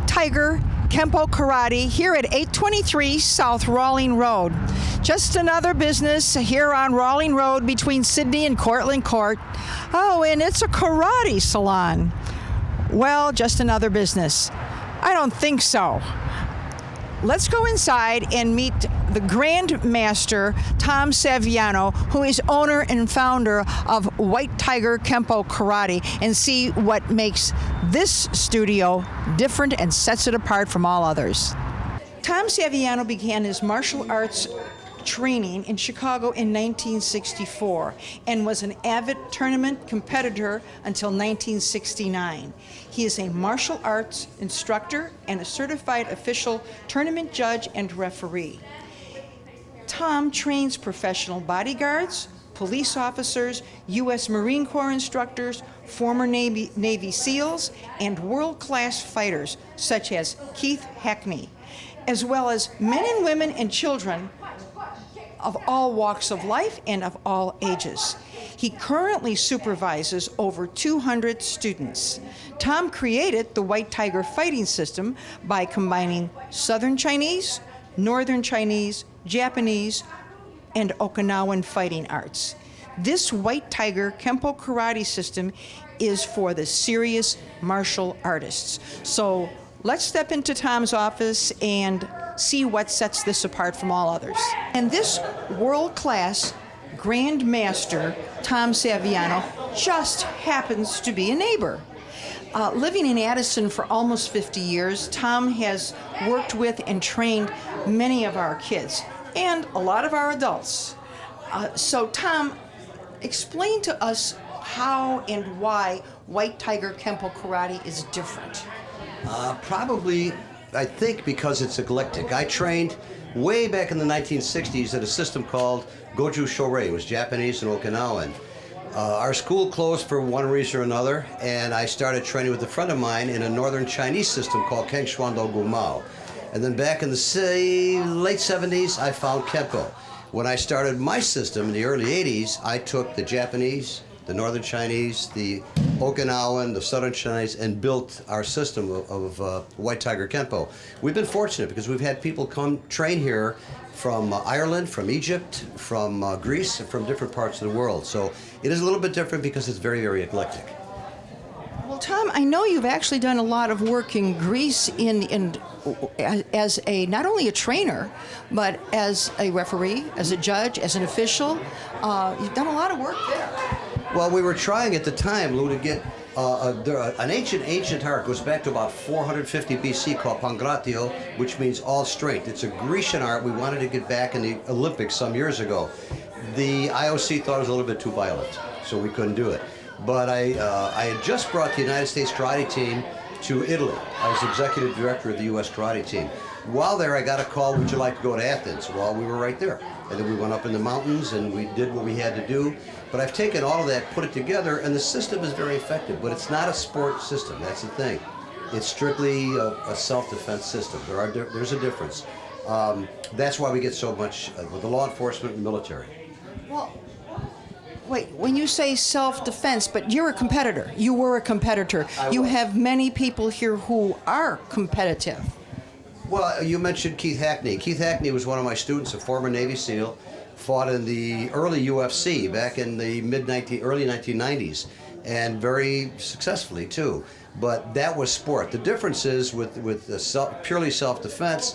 Tiger Kenpo Karate here at 823 South Rohlwing Road. Just another business here on Rohlwing Road between Sydney and Cortlandt Court. Oh, and it's a karate salon. Well, just another business. I don't think so. Let's go inside and meet the Grand Master, Tom Saviano, who is owner and founder of White Tiger Kenpo Karate, and see what makes this studio different and sets it apart from all others. Tom Saviano began his martial arts training in Chicago in 1964 and was an avid tournament competitor until 1969. He is a martial arts instructor and a certified official tournament judge and referee. Tom trains professional bodyguards, police officers, U.S. Marine Corps instructors, former Navy SEALs, and world-class fighters such as Keith Hackney, as well as men and women and children of all walks of life and of all ages. He currently supervises over 200 students. Tom created the White Tiger fighting system by combining Southern Chinese, Northern Chinese, Japanese, and Okinawan fighting arts. This White Tiger Kenpo Karate system is for the serious martial artists. So let's step into Tom's office and see what sets this apart from all others. And this world-class Grand Master, Tom Saviano, just happens to be a neighbor. Living in Addison for almost 50 years, Tom has worked with and trained many of our kids and a lot of our adults. So Tom, explain to us how and why White Tiger Kenpo Karate is different. Probably, I think, because it's eclectic. I trained way back in the 1960s at a system called Goju Shorei. It was Japanese and Okinawan. Our school closed for one reason or another, and I started training with a friend of mine in a northern Chinese system called Keng Shuando Gumao. And then back in the late 70s, I found Kenpo. When I started my system in the early 80s, I took the Japanese, the northern Chinese, the Okinawan, the southern Chinese, and built our system of White Tiger Kenpo. We've been fortunate because we've had people come train here from Ireland, from Egypt, from Greece, and from different parts of the world. So it is a little bit different because it's very, very eclectic. Well, Tom, I know you've actually done a lot of work in Greece as not only a trainer, but as a referee, as a judge, as an official. You've done a lot of work there. Well, we were trying at the time, Lou, to get an ancient art. Goes back to about 450 BC called Pangratio, which means all strength. It's a Grecian art we wanted to get back in the Olympics some years ago. The IOC thought it was a little bit too violent, so we couldn't do it. But I had just brought the United States karate team to Italy. I was executive director of the U.S. karate team. While there, I got a call, would you like to go to Athens? Well, we were right there. And then we went up in the mountains and we did what we had to do. But I've taken all of that, put it together, and the system is very effective. But it's not a sport system, that's the thing. It's strictly a self-defense system. There's a difference. That's why we get so much with the law enforcement and military. Well, wait, when you say self-defense, but you're a competitor. You were a competitor. You have many people here who are competitive. Well, you mentioned Keith Hackney. Keith Hackney was one of my students, a former Navy SEAL, fought in the early UFC back in the early 1990s, and very successfully too. But that was sport. The difference is with purely self-defense.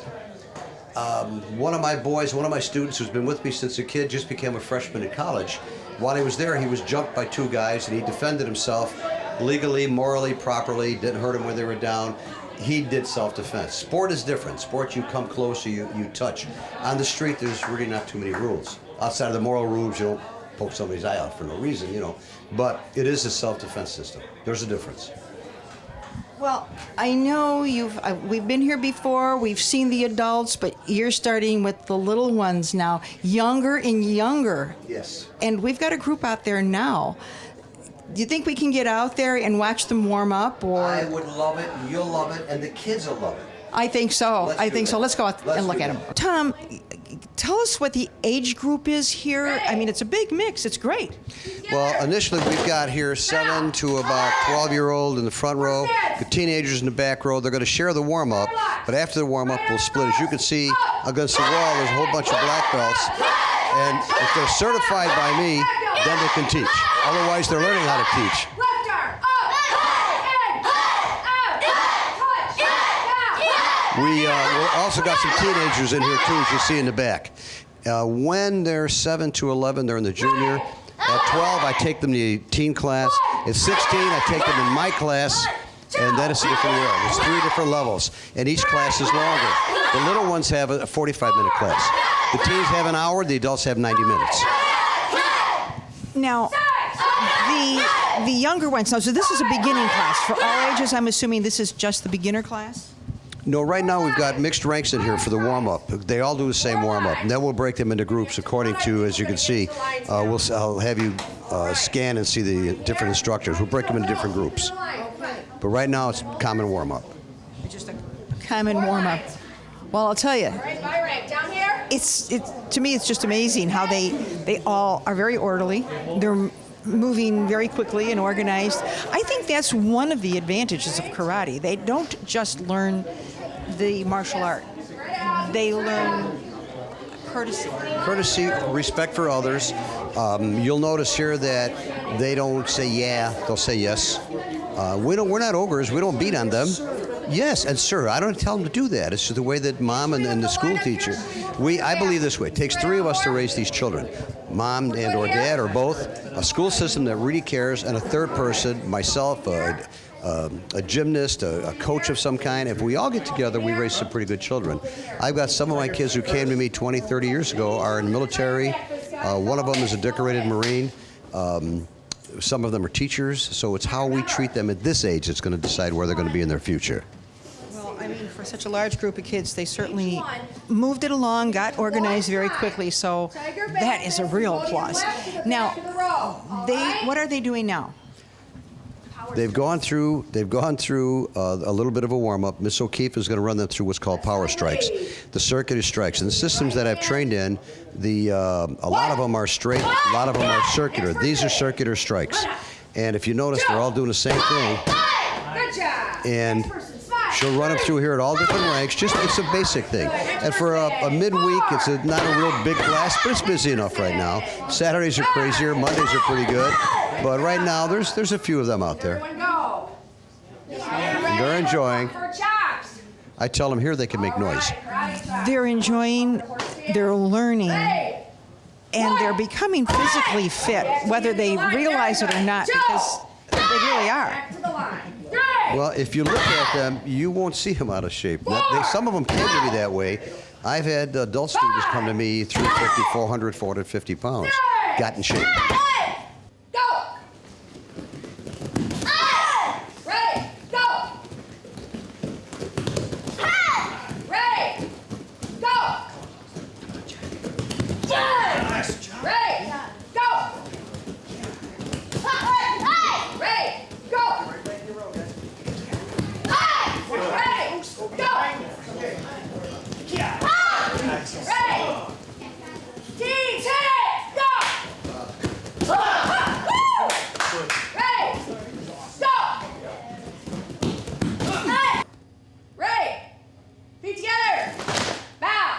One of my students who's been with me since a kid just became a freshman in college. While he was there, he was jumped by two guys, and he defended himself legally, morally, properly, didn't hurt him when they were down. He did self-defense. Sport is different. Sport, you come close or you touch. On the street, there's really not too many rules. Outside of the moral rules, you don't poke somebody's eye out for no reason, you know. But it is a self-defense system. There's a difference. Well, I know we've been here before, we've seen the adults, but you're starting with the little ones now, younger and younger. Yes. And we've got a group out there now. Do you think we can get out there and watch them warm up? Or I would love it, you'll love it, and the kids will love it. I think so. Let's go out and look at them. Tom, tell us what the age group is here. I mean, it's a big mix. It's great. Well, initially we've got here 7 to about 12-year-old in the front row, the teenagers in the back row. They're going to share the warm-up, but after the warm-up, we'll split. As you can see against the wall, there's a whole bunch of black belts, and if they're certified by me, then they can teach. Otherwise, they're learning how to teach. We also got some teenagers in here, too, as you see in the back. When they're 7 to 11, they're in the junior. At 12, I take them to the teen class. At 16, I take them in my class, and then it's a different world. There's 3 different levels, and each class is longer. The little ones have a 45-minute class. The teens have an hour. The adults have 90 minutes. Now, the younger ones, so this is a beginning class. For all ages, I'm assuming this is just the beginner class? No, right now we've got mixed ranks in here for the warm-up. They all do the same warm-up, and then we'll break them into groups according to, as you can see, I'll have you scan and see the different instructors. We'll break them into different groups. But right now it's common warm-up. Just a common warm-up. Well, I'll tell you, to me it's just amazing how they all are very orderly. They're moving very quickly and organized. I think that's one of the advantages of karate. They don't just learn the martial art. They learn courtesy. Courtesy, respect for others. You'll notice here that they don't say yeah, they'll say yes. We're not ogres. We don't beat on them. Yes, and sir, I don't tell them to do that. It's just the way that mom and the school teacher. I believe this way. It takes 3 of us to raise these children. Mom and or dad or both, a school system that really cares, and a third person, myself, a gymnast, a coach of some kind. If we all get together, we raise some pretty good children. I've got some of my kids who came to me 20, 30 years ago are in the military. One of them is a decorated Marine. Some of them are teachers. So it's how we treat them at this age that's going to decide where they're going to be in their future. Well, I mean, for such a large group of kids, they certainly moved it along, got organized very quickly. So that is a real plus. Now, what are they doing now? They've gone through a little bit of a warm-up. Miss O'Keefe is going to run them through what's called power strikes. The circuit is strikes. And the systems that I've trained in, a lot of them are straight, a lot of them are circular. These are circular strikes. And if you notice, they're all doing the same thing. And she'll run them through here at all different ranks. It's a basic thing. And for a midweek, it's not a real big class, but it's busy enough right now. Saturdays are crazier. Mondays are pretty good. But right now, there's a few of them out there. And they're enjoying. I tell them here they can make noise. They're enjoying, they're learning, and they're becoming physically fit, whether they realize it or not, because they really are. Well, if you look at them, you won't see them out of shape. Some of them came to me that way. I've had adult students come to me 350, 400, 450 pounds, got in shape.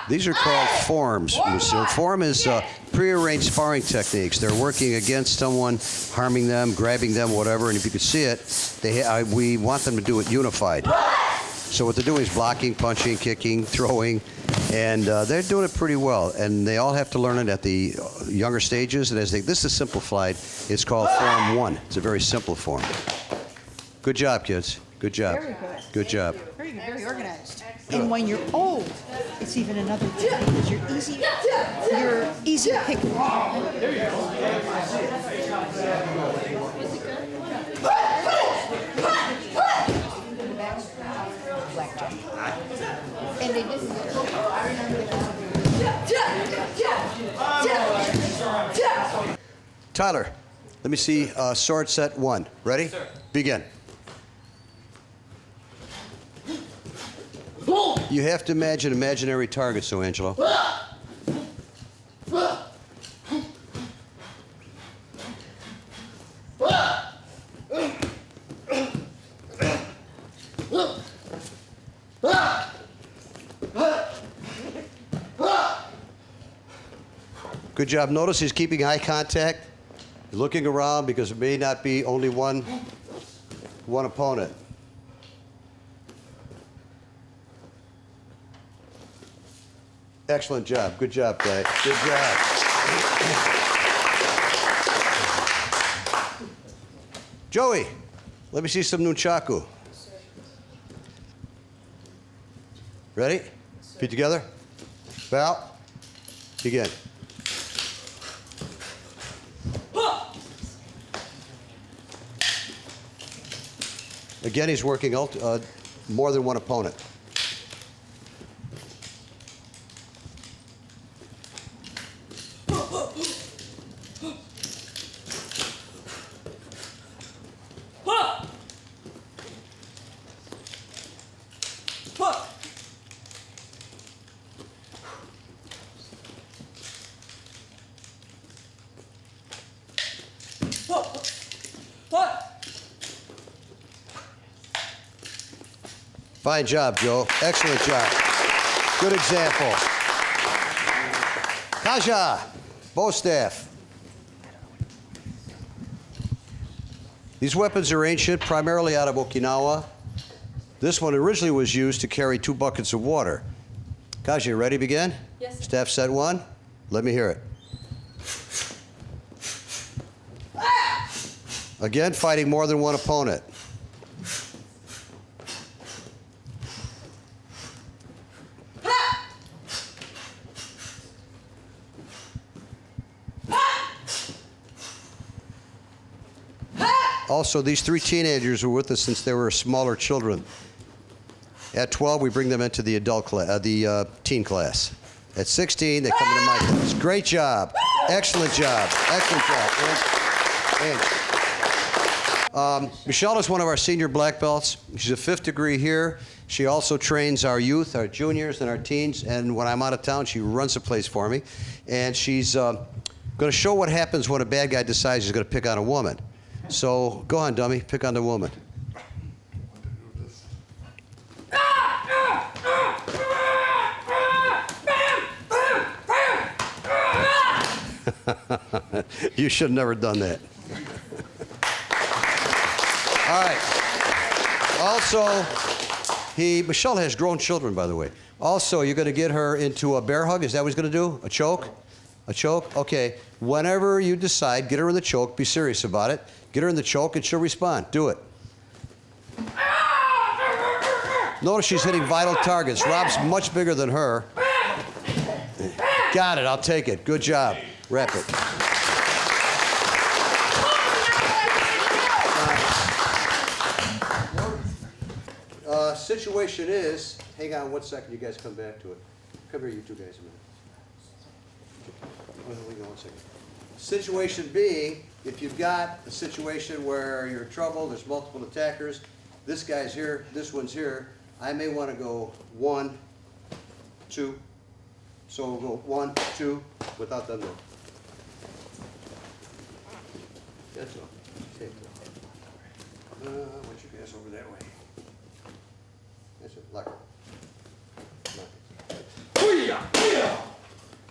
These are called forms. Form is prearranged sparring techniques. They're working against someone, harming them, grabbing them, whatever. And if you could see it, we want them to do it unified. So what they're doing is blocking, punching, kicking, throwing, and they're doing it pretty well. And they all have to learn it at the younger stages. And this is simplified. It's called Form 1. It's a very simple form. Good job, kids. Good job. Very good. Good job. Very good, very organized. And when you're old, it's even another thing because you're easy to pick. There you go. Blackjack. And they didn't. Tyler, let me see sword set 1. Ready? Sir. Begin. You have to imagine imaginary targets, so Angelo. Good job. Notice he's keeping eye contact, looking around because it may not be only one opponent. Excellent job. Good job, guy. Good job. Joey, let me see some nunchaku. Ready? Feet together. Bow. Begin. Again, he's working more than one opponent. Fine job, Joe. Excellent job. Good example. Kaja, bow staff. These weapons are ancient, primarily out of Okinawa. This one originally was used to carry 2 buckets of water. Kaja, you ready to begin? Yes. Staff set 1. Let me hear it. Again, fighting more than one opponent. Also, these 3 teenagers were with us since they were smaller children. At 12, we bring them into the teen class. At 16, they come into my class. Great job. Excellent job. Excellent job. And Michelle is one of our senior black belts. She's a 5th degree here. She also trains our youth, our juniors, and our teens. And when I'm out of town, she runs the place for me. And she's going to show what happens when a bad guy decides he's going to pick on a woman. So go on, dummy. Pick on the woman. You should have never done that. All right. Also, Michelle has grown children, by the way. Also, you're going to get her into a bear hug. Is that what he's going to do? A choke? A choke? Okay. Whenever you decide, get her in the choke. Be serious about it. Get her in the choke, and she'll respond. Do it. Notice she's hitting vital targets. Rob's much bigger than her. Got it. I'll take it. Good job. Wrap it. Situation is, hang on 1 second, you guys come back to it. Come here, you 2 guys, a minute. Hang on 1 second. Situation being, if you've got a situation where you're in trouble, there's multiple attackers, this guy's here, this one's here, I may want to go 1, 2, so we'll go 1, 2, without them there. That's all. Take it. Want you guys over that way. That's it, lock her.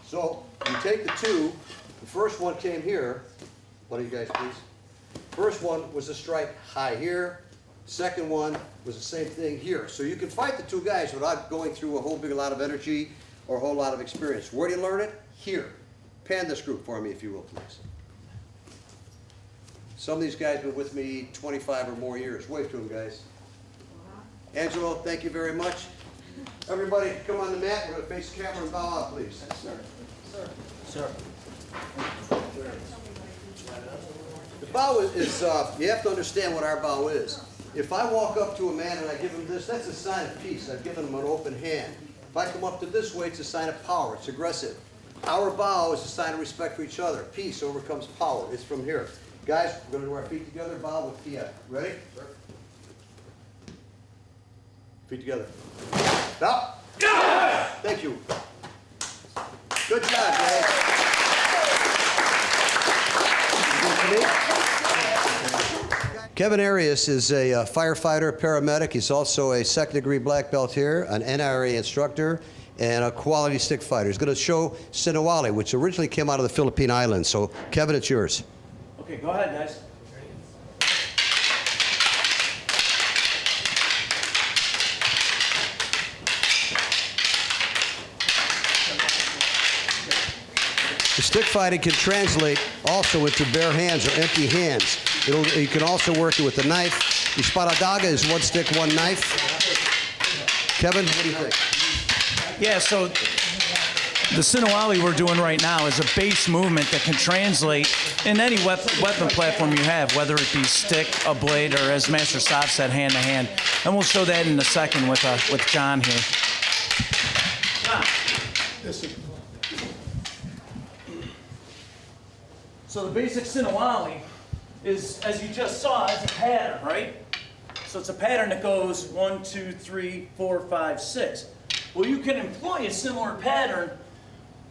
So, you take the 2, the first one came here, one of you guys please. First one was a strike high here, second one was the same thing here. So you can fight the 2 guys without going through a whole big lot of energy or a whole lot of experience. Where do you learn it? Here. Pan this group for me if you will please. Some of these guys have been with me 25 or more years. Wave to them guys. Angelo, thank you very much. Everybody, come on the mat. We're going to face the camera and bow out, please. Yes, sir. Sir. Sir. The bow is you have to understand what our bow is. If I walk up to a man and I give him this, that's a sign of peace. I've given him an open hand. If I come up to this way, it's a sign of power. It's aggressive. Our bow is a sign of respect for each other. Peace overcomes power. It's from here. Guys, we're going to do our feet together, bow with Fiat. Ready? Sure. Feet together. Bow. Yeah! Thank you. Good job, guys. You good for me? Kevin Arias is a firefighter, paramedic. He's also a second-degree black belt here, an NRA instructor, and a quality stick fighter. He's going to show Sinawali, which originally came out of the Philippine Islands. So, Kevin, it's yours. Okay, go ahead, guys. The stick fighting can translate also into bare hands or empty hands. You can also work it with a knife. The Sparadaga is one stick, one knife. Kevin, what do you think? Yeah, so the Sinawali we're doing right now is a base movement that can translate in any weapon platform you have, whether it be stick, a blade, or as Master Sav said, hand to hand. And we'll show that in a second with John here. John. So the basic Sinawali is, as you just saw, it's a pattern, right? So it's a pattern that goes 1, 2, 3, 4, 5, 6. Well, you can employ a similar pattern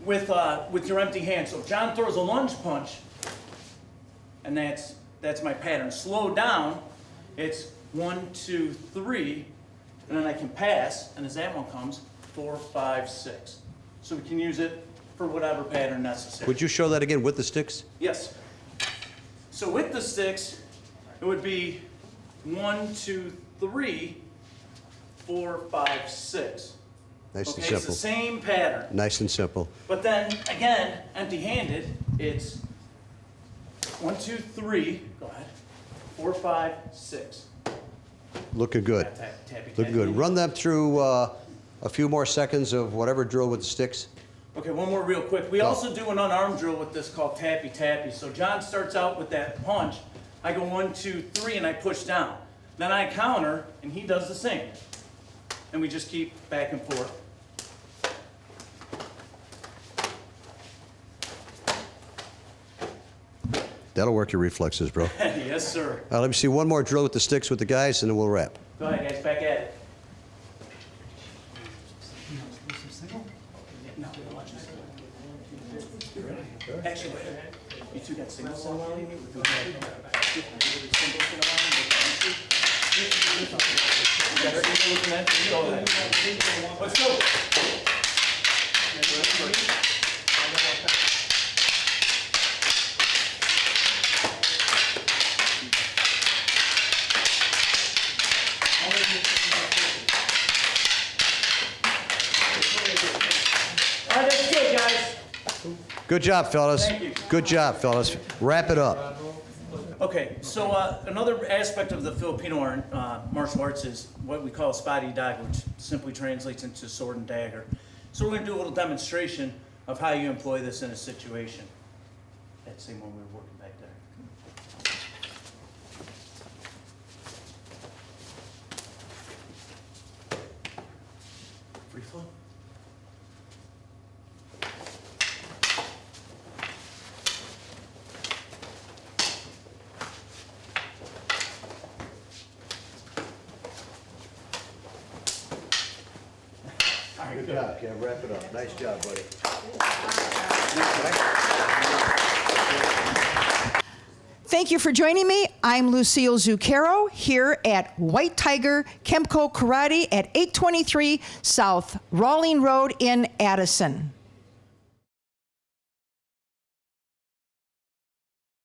with your empty hand. So if John throws a lunge punch, and that's my pattern. Slow down, it's 1, 2, 3, and then I can pass, and as that one comes, 4, 5, 6. So we can use it for whatever pattern necessary. Would you show that again with the sticks? Yes. So with the sticks, it would be 1, 2, 3, 4, 5, 6. Nice and Okay, simple. it's the same pattern. Nice and simple. But then, again, empty-handed, it's 1, 2, 3, go ahead, 4, 5, 6. Looking good. Looking good. Run them through a few more seconds of whatever drill with the sticks. Okay, one more real quick. We also do an unarmed drill with this called tappy-tappy. So John starts out with that punch. I go 1, 2, 3, and I push down. Then I counter, and he does the same. And we just keep back and forth. That'll work your reflexes, bro. Yes, sir. Let me see one more drill with the sticks with the guys, and then we'll wrap. Go ahead, guys, back at it. No, actually, wait. You two got single Sinawali? Let's go. All right, that's good, guys. Good job, fellas. Thank you. Good job, fellas. Wrap it up. Okay, so another aspect of the Filipino martial arts is what we call spotty dagger, which simply translates into sword and dagger. So we're going to do a little demonstration of how you employ this in a situation. That same one we were working back there. Free flow. Good job, Kev. Wrap it up. Nice job, buddy. Thank you for joining me. I'm Lucille Zucchero here at White Tiger Kenpo Karate at 823 South Rohlwing Road in Addison.